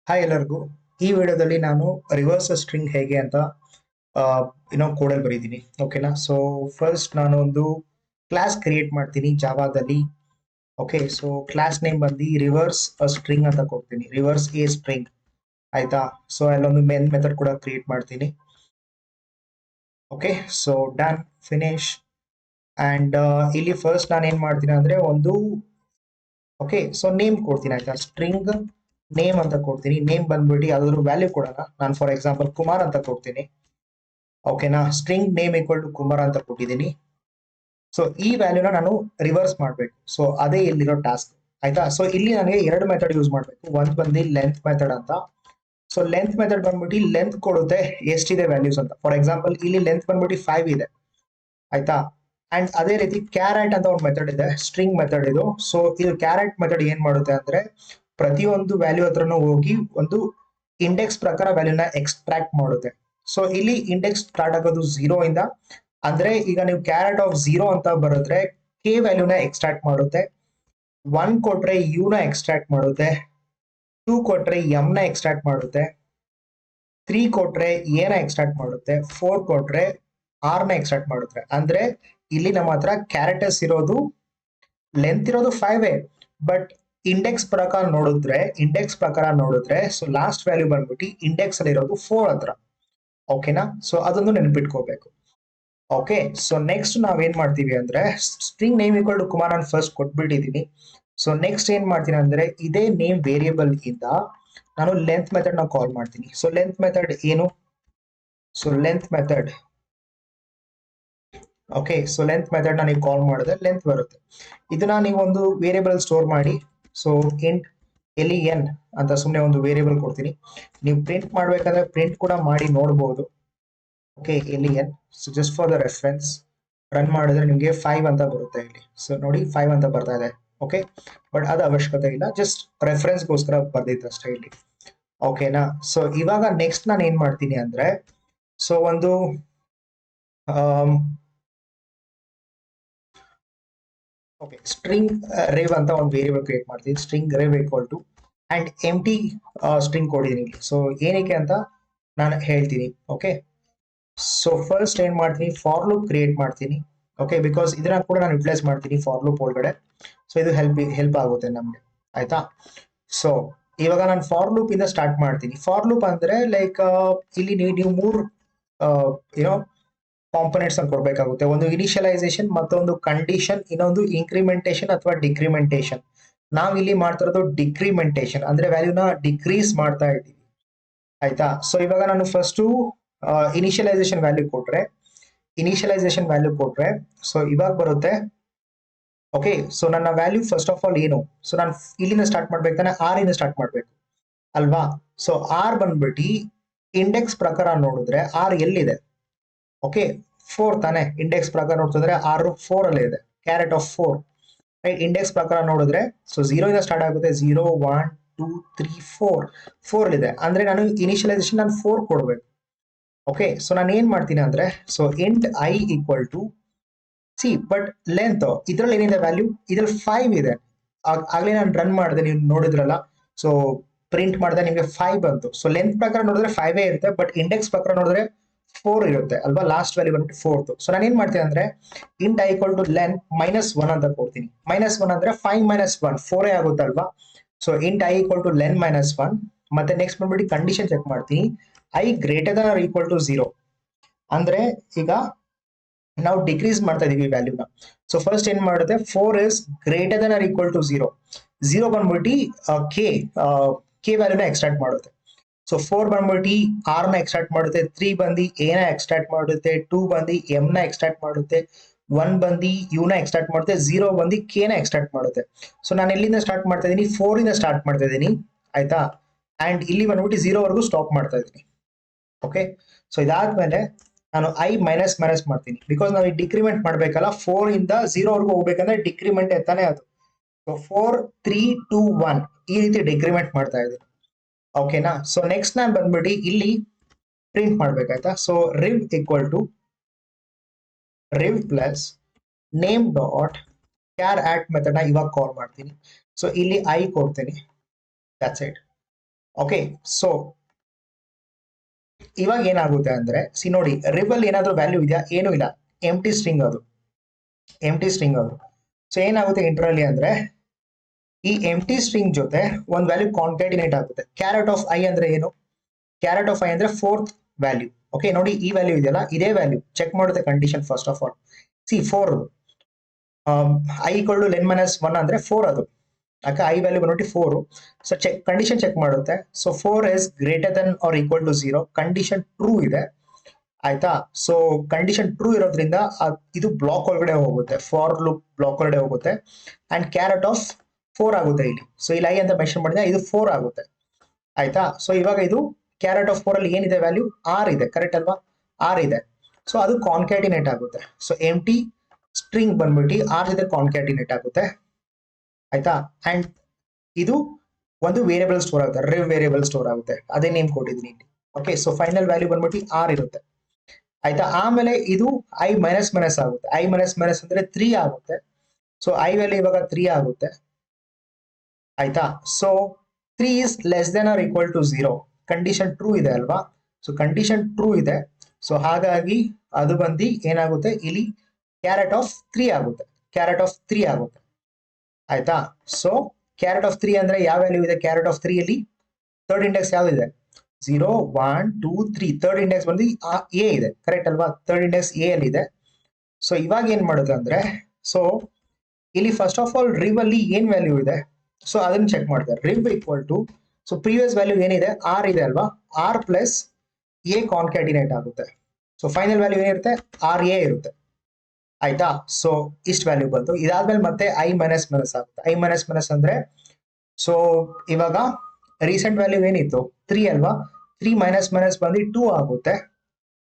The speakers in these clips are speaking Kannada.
ಹಾಯ್ ಎಲ್ಲರಿಗೂ. ಈ ವಿಡಿಯೋದಲ್ಲಿ ನಾನು ರಿವರ್ಸ್ ಸ್ಟ್ರಿಂಗ್ ಹೇಗೆ ಅಂತ ಕೋಡಲ್ಲಿ ಬರೀತೀನಿ. ಓಕೆನಾ. ಸೊ ಫಸ್ಟ್ ನಾನು ಒಂದು ಕ್ಲಾಸ್ ಕ್ರಿಯೇಟ್ ಮಾಡ್ತೀನಿ ಜಾವಾದಲ್ಲಿ. ಓಕೆ, ಸೊ ಕ್ಲಾಸ್ ನೇಮ್ ಬಂದು ರಿವರ್ಸ್ ಸ್ಟ್ರಿಂಗ್ ಅಂತ ಕೊಡ್ತೀನಿ, ರಿವರ್ಸ್ ಎ ಸ್ಟ್ರಿಂಗ್. ಆಯ್ತಾ. ಸೊ ಅಲ್ಲೊಂದು ಮೇನ್ ಮೆಥಡ್ ಕೂಡ ಕ್ರಿಯೇಟ್ ಮಾಡ್ತೀನಿ. Okay, so done, finish. And ಇಲ್ಲಿ ಫಸ್ಟ್ ನಾನು ಏನ್ ಮಾಡ್ತೀನಿ ಅಂದ್ರೆ ಒಂದು ಓಕೆ, ಸೊ ನೇಮ್ ಕೊಡ್ತೀನಿ. ಆಯ್ತಾ, ಸ್ಟ್ರಿಂಗ್ ನೇಮ್ ಅಂತ ಕೊಡ್ತೀನಿ. ನೇಮ್ ಬಂದ್ಬಿಟ್ಟು ಯಾವ್ದಾದ್ರು ವ್ಯಾಲ್ಯೂ ಕೊಡೋಣ. ನಾನು ಫಾರ್ ಎಕ್ಸಾಂಪಲ್ ಕುಮಾರ್ ಅಂತ ಕೊಡ್ತೀನಿ. ಓಕೆನಾ. String name equal to Kumar ಅಂತ ಕೊಟ್ಟಿದ್ದೀನಿ. ಸೊ ಈ ವ್ಯಾಲ್ಯೂನ ನಾನು ರಿವರ್ಸ್ ಮಾಡಬೇಕು. ಸೊ ಅದೇ ಇಲ್ಲಿರೋ ಟಾಸ್ಕ್. ಆಯ್ತಾ. ಸೊ ಇಲ್ಲಿ ನನಗೆ ಎರಡು ಮೆಥಡ್ ಯೂಸ್ ಮಾಡಬೇಕು. ಒಂದ್ ಬಂದು ಲೆಂತ್ ಮೆಥಡ್ ಅಂತ. ಸೊ ಲೆಂತ್ ಮೆಥಡ್ ಬಂದ್ಬಿಟ್ಟು ಲೆಂತ್ ಕೊಡುತ್ತೆ ಎಷ್ಟಿದೆ ವ್ಯಾಲ್ಯೂಸ್ ಅಂತ. ಫಾರ್ ಎಕ್ಸಾಂಪಲ್ ಇಲ್ಲಿ ಲೆಂತ್ ಬಂದ್ಬಿಟ್ಟು 5 ಇದೆ. ಆಯ್ತಾ. ಅಂಡ್ ಅದೇ ರೀತಿ ಕ್ಯಾರೆಟ್ ಅಂತ ಒಂದು ಮೆಥಡ್ ಇದೆ, ಸ್ಟ್ರಿಂಗ್ ಮೆಥಡ್ ಇದು. ಸೊ ಇದು ಕ್ಯಾರೆಟ್ ಮೆಥಡ್ ಏನ್ ಮಾಡುತ್ತೆ ಅಂದ್ರೆ ಪ್ರತಿಯೊಂದು ವ್ಯಾಲ್ಯೂ ಹತ್ರನೂ ಹೋಗಿ ಒಂದು ಇಂಡೆಕ್ಸ್ ಪ್ರಕಾರ ವ್ಯಾಲ್ಯೂನ ಎಕ್ಸ್ಟ್ರಾಕ್ಟ್ ಮಾಡುತ್ತೆ. ಸೊ ಇಲ್ಲಿ ಇಂಡೆಕ್ಸ್ ಸ್ಟಾರ್ಟ್ ಆಗೋದು 0 ಇಂದ. ಅಂದ್ರೆ ಈಗ ನೀವು ಕ್ಯಾರೆಟ್ ಆಫ್ 0 ಅಂತ ಬರೆದ್ರೆ ಕೆ ವ್ಯಾಲ್ಯೂನ ಎಕ್ಸ್ಟ್ರಾಕ್ಟ್ ಮಾಡುತ್ತೆ. 1 ಕೊಟ್ರೆ ಯು ನ ಎಕ್ಸ್ಟ್ರಾಕ್ಟ್ ಮಾಡುತ್ತೆ. 2 ಕೊಟ್ರೆ ಎಂ ನ ಎಕ್ಸ್ಟ್ರಾಕ್ಟ್ ಮಾಡುತ್ತೆ. 3 ಕೊಟ್ರೆ ಎ ನ ಎಕ್ಸ್ಟ್ರಾಕ್ಟ್ ಮಾಡುತ್ತೆ. 4 ಕೊಟ್ರೆ ಆರ್ ನ ಎಕ್ಸ್ಟ್ರಾಕ್ಟ್ ಮಾಡುತ್ತೆ. ಅಂದ್ರೆ ಇಲ್ಲಿ ನಮ್ಮ ಹತ್ರ ಕ್ಯಾರೆಕ್ಟರ್ಸ್ ಇರೋದು ಲೆಂತ್ ಇರೋದು 5 ಬಟ್ ಇಂಡೆಕ್ಸ್ ಪ್ರಕಾರ ನೋಡಿದ್ರೆ ಸೊ ಲಾಸ್ಟ್ ವ್ಯಾಲ್ಯೂ ಬಂದ್ಬಿಟ್ಟು ಇಂಡೆಕ್ಸ್ ಅಲ್ಲಿ ಇರೋದು 4 ಹತ್ರ. ಓಕೆನಾ. ಸೊ ಅದನ್ನು ನೆನಪಿಟ್ಕೋಬೇಕು. ಓಕೆ, ಸೊ ನೆಕ್ಸ್ಟ್ ನಾವೇನ್ ಮಾಡ್ತೀವಿ ಅಂದ್ರೆ string name equal to Kumar ನಾನು ಫಸ್ಟ್ ಕೊಟ್ಬಿಟ್ಟಿದೀನಿ. ಸೊ ನೆಕ್ಸ್ಟ್ ಏನ್ ಮಾಡ್ತೀನಿ ಅಂದ್ರೆ ಇದೇ ನೇಮ್ ವೇರಿಯೇಬಲ್ ಇಂದ ನಾನು ಲೆಂತ್ ಮೆಥಡ್ ನ ಕಾಲ್ ಮಾಡ್ತೀನಿ. ಸೊ ಲೆಂತ್ ಮೆಥಡ್ ಏನು? So length method okay, so length method ನ ನೀವು ಕಾಲ್ ಮಾಡಿದ್ರೆ ಲೆಂತ್ ಬರುತ್ತೆ. ಇದನ್ನ ನೀವು ಒಂದು ವೇರಿಯೇಬಲ್ ಸ್ಟೋರ್ ಮಾಡಿ. ಸೊ ಇಂಟ್ len ಅಂತ ಸುಮ್ಮನೆ ಒಂದು ವೇರಿಯೇಬಲ್ ಕೊಡ್ತೀನಿ. ನೀವು ಪ್ರಿಂಟ್ ಮಾಡ್ಬೇಕಂದ್ರೆ ಪ್ರಿಂಟ್ ಕೂಡ ಮಾಡಿ ನೋಡಬಹುದು. Okay, len. So just for the reference run ಮಾಡಿದ್ರೆ ನಿಮಗೆ 5 ಅಂತ ಬರುತ್ತೆ ಇಲ್ಲಿ. ಸೊ ನೋಡಿ 5 ಅಂತ ಬರ್ತಾ ಇದೆ. ಓಕೆ, ಬಟ್ ಅದು ಅವಶ್ಯಕತೆ ಇಲ್ಲ, ಜಸ್ಟ್ ರೆಫರೆನ್ಸ್ಗೋಸ್ಕರ ಬರ್ದಿತ್ತು ಅಷ್ಟೇ ಇಲ್ಲಿ. ಓಕೆನಾ. ಸೊ ಇವಾಗ ನೆಕ್ಸ್ಟ್ ನಾನು ಏನ್ ಮಾಡ್ತೀನಿ ಅಂದ್ರೆ ಸೊ ಒಂದು ಓಕೆ, ಸ್ಟ್ರಿಂಗ್ ರೇವ್ ಅಂತ ಒಂದು ವೇರಿಯೇಬಲ್ ಕ್ರಿಯೇಟ್ ಮಾಡ್ತೀನಿ. String rev equal to and empty string ಕೊಡಿದ್ದೀನಿ. ಸೊ ಏನಕ್ಕೆ ಅಂತ ನಾನು ಹೇಳ್ತೀನಿ. ಓಕೆ, ಸೊ ಫಸ್ಟ್ ಏನ್ ಮಾಡ್ತೀನಿ, ಫಾರ್ ಲೂಪ್ ಕ್ರಿಯೇಟ್ ಮಾಡ್ತೀನಿ. ಓಕೆ, ಬಿಕಾಸ್ ಇದನ್ನ ಕೂಡ ನಾನು ಯುಟಿಲೈಸ್ ಮಾಡ್ತೀನಿ ಫಾರ್ ಲೂಪ್ ಒಳಗಡೆ. ಸೊ ಇದು ಹೆಲ್ಪ್ ಆಗುತ್ತೆ ನಮ್ಗೆ. ಆಯ್ತಾ. ಸೊ ಇವಾಗ ನಾನು ಫಾರ್ ಲೂಪ್ ಇಂದ ಸ್ಟಾರ್ಟ್ ಮಾಡ್ತೀನಿ. ಫಾರ್ ಲೂಪ್ ಅಂದ್ರೆ ಲೈಕ್ ಇಲ್ಲಿ ನೀವು ಮೂರು ಏನೋ ಕಾಂಪೊನೆಂಟ್ಸ್ ಅನ್ನು ಕೊಡ್ಬೇಕಾಗುತ್ತೆ. ಒಂದು ಇನಿಷಿಯಲೈಸೇಷನ್, ಮತ್ತೊಂದು ಕಂಡೀಷನ್, ಇನ್ನೊಂದು ಇನ್ಕ್ರಿಮೆಂಟೇಷನ್ ಅಥವಾ ಡಿಕ್ರಿಮೆಂಟೇಷನ್. ನಾವ್ ಇಲ್ಲಿ ಮಾಡ್ತಿರೋದು ಡಿಕ್ರಿಮೆಂಟೇಷನ್ ಅಂದ್ರೆ ವ್ಯಾಲ್ಯೂನ ಡಿಕ್ರೀಸ್ ಮಾಡ್ತಾ ಇದ್ದೀವಿ. ಆಯ್ತಾ. ಸೊ ಇವಾಗ ನಾನು ಫಸ್ಟ್ ಇನಿಷಿಯಲೈಸೇಷನ್ ವ್ಯಾಲ್ಯೂ ಕೊಟ್ರೆ ಸೊ ಇವಾಗ ಬರುತ್ತೆ. ಓಕೆ, ಸೊ ನನ್ನ ವ್ಯಾಲ್ಯೂ ಫಸ್ಟ್ ಆಫ್ ಆಲ್ ಏನು? ಸೊ ನಾನು ಇಲ್ಲಿಂದ ಸ್ಟಾರ್ಟ್ ಮಾಡ್ಬೇಕು ತಾನೆ, ಆರ್ ಇಂದ ಸ್ಟಾರ್ಟ್ ಮಾಡ್ಬೇಕು ಅಲ್ವಾ. ಸೊ ಆರ್ ಬಂದ್ಬಿಟ್ಟು ಇಂಡೆಕ್ಸ್ ಪ್ರಕಾರ ನೋಡಿದ್ರೆ ಆರ್ ಎಲ್ಲಿದೆ? ಓಕೆ, 4 ತಾನೆ. ಇಂಡೆಕ್ಸ್ ಪ್ರಕಾರ ನೋಡ್ತಿದ್ರೆ ಆರ್ 4 ಅಲ್ಲೇ ಇದೆ, ಕ್ಯಾರೆಟ್ ಆಫ್ 4. ರೈಟ್. ಇಂಡೆಕ್ಸ್ ಪ್ರಕಾರ ನೋಡಿದ್ರೆ ಸೊ 0 ಇಂದ ಸ್ಟಾರ್ಟ್ ಆಗುತ್ತೆ. 0 1 2 3 4 ಇದೆ. ಅಂದ್ರೆ ನಾನು ಇನಿಷಿಯಲೈಸೇಷನ್ ನಾನು 4 ಕೊಡ್ಬೇಕು. ಓಕೆ, ಸೊ ನಾನು ಏನ್ ಮಾಡ್ತೀನಿ ಅಂದ್ರೆ so int I equal to c but length ಇದ್ರಲ್ಲಿ ಏನಿದೆ ವ್ಯಾಲ್ಯೂ? ಇದ್ರಲ್ಲಿ 5 ಇದೆ. ಆಗ್ಲೇ ನಾನು ರನ್ ಮಾಡಿದೆ, ನೀವು ನೋಡಿದ್ರಲ್ಲ. ಸೊ ಪ್ರಿಂಟ್ ಮಾಡಿದೆ, ನಿಮಗೆ 5 ಬಂತು. ಸೊ ಲೆಂತ್ ಪ್ರಕಾರ ನೋಡಿದ್ರೆ 5 ಇರುತ್ತೆ, ಬಟ್ ಇಂಡೆಕ್ಸ್ ಪ್ರಕಾರ ನೋಡಿದ್ರೆ 4 ಇರುತ್ತೆ ಅಲ್ವಾ. ಲಾಸ್ಟ್ ವ್ಯಾಲ್ಯೂ ಬಂದ್ಬಿಟ್ಟು 4. ಸೊ ನಾನು ಏನ್ ಮಾಡ್ತೀನಿ ಅಂದ್ರೆ int I equal to len -1 ಅಂತ ಕೊಡ್ತೀನಿ. -1 ಅಂದ್ರೆ 5 - 1 4 ಆಗುತ್ತಲ್ವಾ. So int I equal to len -1. ಮತ್ತೆ ನೆಕ್ಸ್ಟ್ ಬಂದ್ಬಿಟ್ಟು ಕಂಡೀಷನ್ ಚೆಕ್ ಮಾಡ್ತೀನಿ, I greater than or equal to 0. ಅಂದ್ರೆ ಈಗ ನಾವು ಡಿಕ್ರೀಸ್ ಮಾಡ್ತಾ ಇದೀವಿ ವ್ಯಾಲ್ಯೂನ. ಸೊ ಫಸ್ಟ್ ಏನ್ ಮಾಡುತ್ತೆ, 4 is greater than or equal to 0. 0 ಬಂದ್ಬಿಟ್ಟು ಕೆ ವ್ಯಾಲ್ಯೂನ ಎಕ್ಸ್ಟ್ರಾಕ್ಟ್ ಮಾಡುತ್ತೆ. ಸೊ 4 ಬಂದ್ಬಿಟ್ಟು ಆರ್ ನ ಎಕ್ಸ್ಟ್ರಾಕ್ಟ್ ಮಾಡುತ್ತೆ. 3 ಬಂದು ಎ ನ ಎಕ್ಸ್ಟ್ರಾಕ್ಟ್ ಮಾಡುತ್ತೆ. 2 ಬಂದು ಎಂ ನ ಎಕ್ಸ್ಟ್ರಾಕ್ಟ್ ಮಾಡುತ್ತೆ. 1 ಬಂದು ಯು ನ ಎಕ್ಸ್ಟ್ರಾಕ್ಟ್ ಮಾಡುತ್ತೆ. 0 ಬಂದು ಕೆ ನ ಎಕ್ಸ್ಟ್ರಾಕ್ಟ್ ಮಾಡುತ್ತೆ. ಸೊ ನಾನು ಎಲ್ಲಿಂದ ಸ್ಟಾರ್ಟ್ ಮಾಡ್ತಾ ಇದೀನಿ? 4 ಇಂದ ಸ್ಟಾರ್ಟ್ ಮಾಡ್ತಾ ಇದೀನಿ. ಆಯ್ತಾ. ಅಂಡ್ ಇಲ್ಲಿ ಬಂದ್ಬಿಟ್ಟು 0 ವರೆಗೂ ಸ್ಟಾಪ್ ಮಾಡ್ತಾ ಇದೀನಿ. ಓಕೆ, ಸೊ ಇದಾದ್ಮೇಲೆ ನಾನು ಐ ಮೈನಸ್ ಮಾಡ್ತೀನಿ. ಬಿಕಾಸ್ ನಾವು ಡಿಕ್ರಿಮೆಂಟ್ ಮಾಡ್ಬೇಕಲ್ಲ, 4 ಇಂದ 0 ವರೆಗೂ ಹೋಗ್ಬೇಕಂದ್ರೆ ಡಿಕ್ರಿಮೆಂಟ್ ತಾನೇ ಅದು. ಸೊ 4 3 2 1 ಈ ರೀತಿ ಡಿಕ್ರಿಮೆಂಟ್ ಮಾಡ್ತಾ ಇದ್ದೀನಿ. ಓಕೆನಾ. ಸೊ ನೆಕ್ಸ್ಟ್ ನಾನು ಬಂದ್ಬಿಟ್ಟು ಇಲ್ಲಿ ಪ್ರಿಂಟ್ ಮಾಡ್ಬೇಕಾಯ್ತಾ. So rev equal to rev plus name dot char at method ನ ಇವಾಗ ಕಾಲ್ ಮಾಡ್ತೀನಿ. ಸೊ ಇಲ್ಲಿ ಐ ಕೊಡ್ತೀನಿ. That's it. ಓಕೆ, ಸೊ ಇವಾಗ ಏನಾಗುತ್ತೆ ಅಂದ್ರೆ ನೋಡಿ, ರಿಬಲ್ ಏನಾದ್ರೂ ವ್ಯಾಲ್ಯೂ ಇದೆಯಾ? ಏನೂ ಇಲ್ಲ, ಎಂಟಿ ಸ್ಟ್ರಿಂಗ್ ಅದು, ಎಂಟಿ ಸ್ಟ್ರಿಂಗ್ ಅದು. ಸೊ ಏನಾಗುತ್ತೆ ಇಂಟರ್ನಲ್ಲಿ ಅಂದ್ರೆ ಈ ಎಂಟಿ ಸ್ಟ್ರಿಂಗ್ ಜೊತೆ ಒಂದು ವ್ಯಾಲ್ಯೂ ಕಾನ್ಕ್ಯಾಟಿನೇಟ್ ಆಗುತ್ತೆ. ಕ್ಯಾರೆಟ್ ಆಫ್ ಐ ಅಂದ್ರೆ ಏನು? ಕ್ಯಾರೆಟ್ ಆಫ್ ಐ ಅಂದ್ರೆ ಫೋರ್ತ್ ವ್ಯಾಲ್ಯೂ. ಓಕೆ, ನೋಡಿ ಈ ವ್ಯಾಲ್ಯೂ ಇದೆಯಲ್ಲ, ಇದೇ ವ್ಯಾಲ್ಯೂ ಚೆಕ್ ಮಾಡುತ್ತೆ condition. First of all c 4 i equal to len minus 1 ಅಂದ್ರೆ 4 ಅದು. ಯಾಕೆ ಐ ವ್ಯಾಲ್ಯೂ ಬಂದ್ಬಿಟ್ಟು 4. ಸೊ ಕಂಡೀಷನ್ ಚೆಕ್ ಮಾಡುತ್ತೆ. So 4 is greater than or equal to 0, condition true ಇದೆ. ಆಯ್ತಾ? ಸೊ ಕಂಡೀಷನ್ ಟ್ರೂ ಇರೋದ್ರಿಂದ ಇದು ಬ್ಲಾಕ್ ಒಳಗಡೆ ಹೋಗುತ್ತೆ, ಫಾರ್ ಲೂಪ್ ಬ್ಲಾಕ್ ಒಳಗಡೆ ಹೋಗುತ್ತೆ. ಅಂಡ್ ಕ್ಯಾರೆಟ್ ಆಫ್ 4 ಆಗುತ್ತೆ ಇಲ್ಲಿ. ಸೊ ಇಲ್ಲಿ ಐ ಅಂತ ಮೆನ್ಷನ್ ಮಾಡಿದ್ರೆ ಇದು 4 ಆಗುತ್ತೆ. ಆಯ್ತಾ? ಸೊ ಇವಾಗ ಇದು ಕ್ಯಾರೆಟ್ ಆಫ್ 4 ಅಲ್ಲಿ ಏನಿದೆ ವ್ಯಾಲ್ಯೂ? ಆರ್ ಇದೆ, ಕರೆಕ್ಟ್ ಅಲ್ವಾ? ಆರ್ ಇದೆ. ಸೊ ಅದು ಕಾನ್ಕ್ಯಾಟಿನೇಟ್ ಆಗುತ್ತೆ. ಸೊ ಎಂಟಿ ಸ್ಟ್ರಿಂಗ್ ಬಂದ್ಬಿಟ್ಟು ಆರ್ ಜೊತೆ ಕಾನ್ಕ್ಯಾಟಿನೇಟ್ ಆಗುತ್ತೆ. ಆಯ್ತಾ? ಅಂಡ್ ಇದು ಒಂದು ವೇರಿಯಬಲ್ ಸ್ಟೋರ್ ಆಗುತ್ತೆ, ರಿವ್ ವೇರಿಯಬಲ್ ಸ್ಟೋರ್ ಆಗುತ್ತೆ, ಅದೇ ನೇಮ್ ಕೊಟ್ಟಿದ್ದೀನಿ ಇಲ್ಲಿ. ಓಕೆ, ಸೊ ಫೈನಲ್ ವ್ಯಾಲ್ಯೂ ಬಂದ್ಬಿಟ್ಟು ಆರ್ ಇರುತ್ತೆ. ಆಯ್ತಾ? ಆಮೇಲೆ ಇದು ಐ ಮೈನಸ್ ಮೈನಸ್ ಆಗುತ್ತೆ. ಐ ಮೈನಸ್ ಮೈನಸ್ ಅಂದ್ರೆ 3 ಆಗುತ್ತೆ. ಸೊ ಐ ವ್ಯಾಲ್ಯೂ ಇವಾಗ 3 ಆಗುತ್ತೆ. ಆಯ್ತಾ? So 3 is less than or equal to 0, condition true ಇದೆ ಅಲ್ವಾ? ಸೊ ಕಂಡೀಷನ್ ಟ್ರೂ ಇದೆ. ಸೊ ಹಾಗಾಗಿ ಅದು ಬಂದು ಏನಾಗುತ್ತೆ ಇಲ್ಲಿ ಕ್ಯಾರೆಟ್ ಆಫ್ 3 ಆಗುತ್ತೆ, ಕ್ಯಾರೆಟ್ ಆಫ್ 3 ಆಗುತ್ತೆ. ಆಯ್ತಾ? ಸೊ ಕ್ಯಾರೆಟ್ ಆಫ್ 3 ಅಂದ್ರೆ ಯಾವ ವ್ಯಾಲ್ಯೂ ಇದೆ? ಕ್ಯಾರೆಟ್ ಆಫ್ 3 ಅಲ್ಲಿ ಥರ್ಡ್ ಇಂಡೆಕ್ಸ್ ಯಾವ್ದಿದೆ? 0 1 2 3. ಥರ್ಡ್ ಇಂಡೆಕ್ಸ್ ಬಂದು ಎ ಇದೆ, ಕರೆಕ್ಟ್ ಅಲ್ವಾ? ಥರ್ಡ್ ಇಂಡೆಕ್ಸ್ ಎ ಅಲ್ಲಿ ಇದೆ. ಸೊ ಇವಾಗ ಏನ್ ಮಾಡುತ್ತೆ ಅಂದ್ರೆ, ಸೊ ಇಲ್ಲಿ ಫಸ್ಟ್ ಆಫ್ ಆಲ್ ರಿವ್ ಅಲ್ಲಿ ಏನ್ ವ್ಯಾಲ್ಯೂ ಇದೆ? ಸೊ ಅದನ್ನ ಚೆಕ್ ಮಾಡ್ತಾರೆ. Rev equal to, so previous value ಏನಿದೆ? ಆರ್ ಇದೆ ಅಲ್ವಾ? ಆರ್ ಪ್ಲಸ್ ಎ ಕಾನ್ಕ್ಯಾಟಿನೇಟ್ ಆಗುತ್ತೆ. ಸೊ ಫೈನಲ್ ವ್ಯಾಲ್ಯೂ ಏನಿರುತ್ತೆ? ಆರ್ ಎ ಇರುತ್ತೆ. ಆಯ್ತಾ? ಸೊ ಇಷ್ಟು ವ್ಯಾಲ್ಯೂ ಬಂತು. ಇದಾದ್ಮೇಲೆ ಮತ್ತೆ ಐ ಮೈನಸ್ ಮೈನಸ್ ಆಗುತ್ತೆ. ಐ ಮೈನಸ್ ಮೈನಸ್ ಅಂದ್ರೆ, ಸೊ ಇವಾಗ ರೀಸೆಂಟ್ ವ್ಯಾಲ್ಯೂ ಏನಿತ್ತು? 3 ಅಲ್ವಾ? 3 ಮೈನಸ್ ಮೈನಸ್ ಬಂದು 2 ಆಗುತ್ತೆ.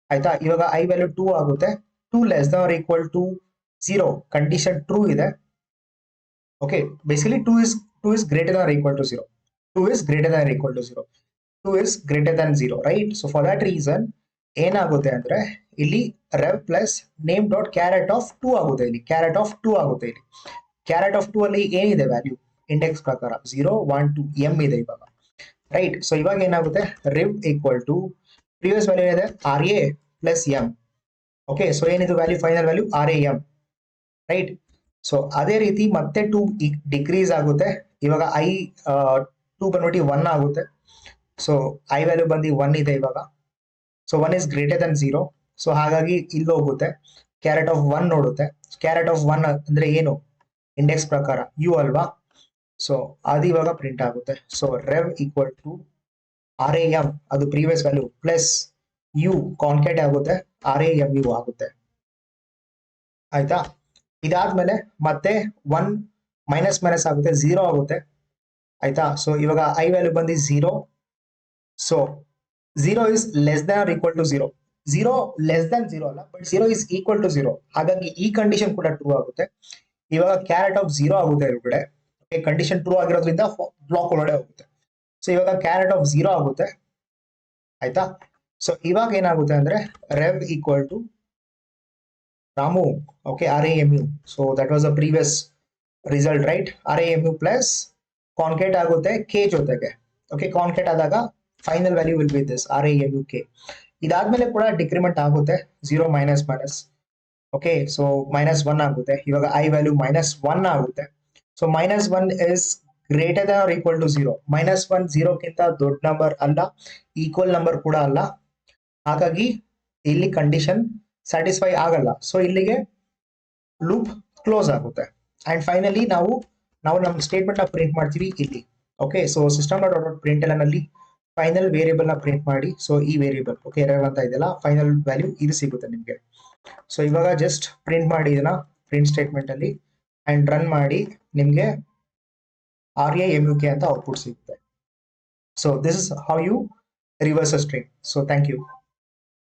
ಆಯ್ತಾ? ಇವಾಗ ಐ ವ್ಯಾಲ್ಯೂ 2 ಆಗುತ್ತೆ. 2 less than or equal to 0, condition true ಇದೆ. Okay, basically 2 is greater than or equal to 0. 2 is greater than or equal to 0. 2 is greater than 0, right? So for that reason ಏನಾಗುತ್ತೆ ಅಂದ್ರೆ ಇಲ್ಲಿ rev plus name dot carrot of 2 ಆಗುತ್ತೆ. ಇಲ್ಲಿ ಕ್ಯಾರೆಟ್ ಆಫ್ 2 ಆಗುತ್ತೆ. ಇಲ್ಲಿ ಕ್ಯಾರೆಟ್ ಆಫ್ 2 ಅಲ್ಲಿ ಏನಿದೆ ವ್ಯಾಲ್ಯೂ? ಇಂಡೆಕ್ಸ್ ಪ್ರಕಾರ 0 1 2 ಎಂ ಇದೆ ಇವಾಗ, ರೈಟ್? ಸೊ ಇವಾಗ ಏನಾಗುತ್ತೆ? Rev equal to previous value ಏನಿದೆ? R A plus M. Okay, so ಏನಿದು value? Final value R A M, right? So ಅದೇ ರೀತಿ ಮತ್ತೆ 2 ಡಿಕ್ರೀಸ್ ಆಗುತ್ತೆ. ಇವಾಗ ಐ 2 ಬಂದ್ಬಿಟ್ಟು 1 ಆಗುತ್ತೆ. ಸೊ ಐ ವ್ಯಾಲ್ಯೂ ಬಂದು 1 ಇದೆ ಇವಾಗ. So 1 is greater than 0. So ಹಾಗಾಗಿ ಇಲ್ಲಿ ಹೋಗುತ್ತೆ, ಕ್ಯಾರೆಟ್ ಆಫ್ 1 ನೋಡುತ್ತೆ. ಕ್ಯಾರೆಟ್ ಆಫ್ 1 ಅಂದ್ರೆ ಏನು? ಇಂಡೆಕ್ಸ್ ಪ್ರಕಾರ ಯು ಅಲ್ವಾ? ಸೊ ಅದು ಇವಾಗ ಪ್ರಿಂಟ್ ಆಗುತ್ತೆ. So rev equal to r A m, ಅದು previous value plus u concat ಆಗುತ್ತೆ, ಆರ್ ಎ ಎಂ ಯು ಆಗುತ್ತೆ. ಆಯ್ತಾ? ಇದಾದ್ಮೇಲೆ ಮತ್ತೆ 1 ಮೈನಸ್ ಮೈನಸ್ ಆಗುತ್ತೆ, 0 ಆಗುತ್ತೆ. ಆಯ್ತಾ? ಸೊ ಇವಾಗ ಐ ವ್ಯಾಲ್ಯೂ ಬಂದು 0. So 0 is less than or equal to 0. 0 less than 0 ಅಲ್ಲ, ಬಟ್ 0 is equal to 0. ಹಾಗಾಗಿ ಈ ಕಂಡೀಷನ್ ಕೂಡ ಟ್ರೂ ಆಗುತ್ತೆ. ಇವಾಗ ಕ್ಯಾರೆಟ್ ಆಫ್ 0 ಆಗುತ್ತೆ ಹೊರಗಡೆ. ಕಂಡೀಷನ್ ಟ್ರೂ ಆಗಿರೋದ್ರಿಂದ ಬ್ಲಾಕ್ ಒಳಗಡೆ ಹೋಗುತ್ತೆ. ಸೊ ಇವಾಗ ಕ್ಯಾರೆಟ್ ಆಫ್ 0 ಆಗುತ್ತೆ. ಆಯ್ತಾ? ಸೊ ಇವಾಗ ಏನಾಗುತ್ತೆ ಅಂದ್ರೆ rev equal to Ramu, okay, R A M U. So that was the previous result, right? R A M U plus concat ಆಗುತ್ತೆ ಕೆ ಜೊತೆಗೆ. ಓಕೆ, ಕಾನ್ಕೇಟ್ ಆದಾಗ final value will be this R A M U K. ಇದಾದ್ಮೇಲೆ ಕೂಡ ಡಿಕ್ರಿಮೆಂಟ್ ಆಗುತ್ತೆ, 0 minus minus. Okay, so minus 1 ಆಗುತ್ತೆ. ಇವಾಗ ಐ ವ್ಯಾಲ್ಯೂ ಮೈನಸ್ 1 ಆಗುತ್ತೆ. So minus 1 is greater than or equal to 0. Minus 1 0ಕ್ಕಿಂತ ದೊಡ್ಡ ನಂಬರ್ ಅಲ್ಲ, ಈಕ್ವಲ್ ನಂಬರ್ ಕೂಡ ಅಲ್ಲ. ಹಾಗಾಗಿ ಇಲ್ಲಿ ಕಂಡೀಷನ್ ಸ್ಯಾಟಿಸ್ಫೈ ಆಗಲ್ಲ. ಸೊ ಇಲ್ಲಿಗೆ ಲೂಪ್ ಕ್ಲೋಸ್ ಆಗುತ್ತೆ. ಅಂಡ್ ಫೈನಲಿ ನಾವು ನಮ್ಮ ಸ್ಟೇಟ್ಮೆಂಟ್ ನ ಪ್ರಿಂಟ್ ಮಾಡ್ತೀವಿ ಇಲ್ಲಿ. Okay, so system dot print ಅಲ್ಲಿ ಫೈನಲ್ ವೇರಿಯಬಲ್ ನ ಪ್ರಿಂಟ್ ಮಾಡಿ. ಸೊ ಈ ವೇರಿಯಬಲ್ ಓಕೆ ರೆವ್ ಅಂತ ಇದೆಯಲ್ಲ, ಫೈನಲ್ ವ್ಯಾಲ್ಯೂ ಇದು ಸಿಗುತ್ತೆ ನಿಮಗೆ. ಸೊ ಇವಾಗ ಜಸ್ಟ್ ಪ್ರಿಂಟ್ ಮಾಡಿ ಇದನ್ನ ಪ್ರಿಂಟ್ ಸ್ಟೇಟ್ಮೆಂಟ್ ಅಲ್ಲಿ ಅಂಡ್ ರನ್ ಮಾಡಿ, ನಿಮಗೆ r A M U k ಅಂತ ಔಟ್ಪುಟ್ ಸಿಗುತ್ತೆ. So this is how you reverse a string. So thank you.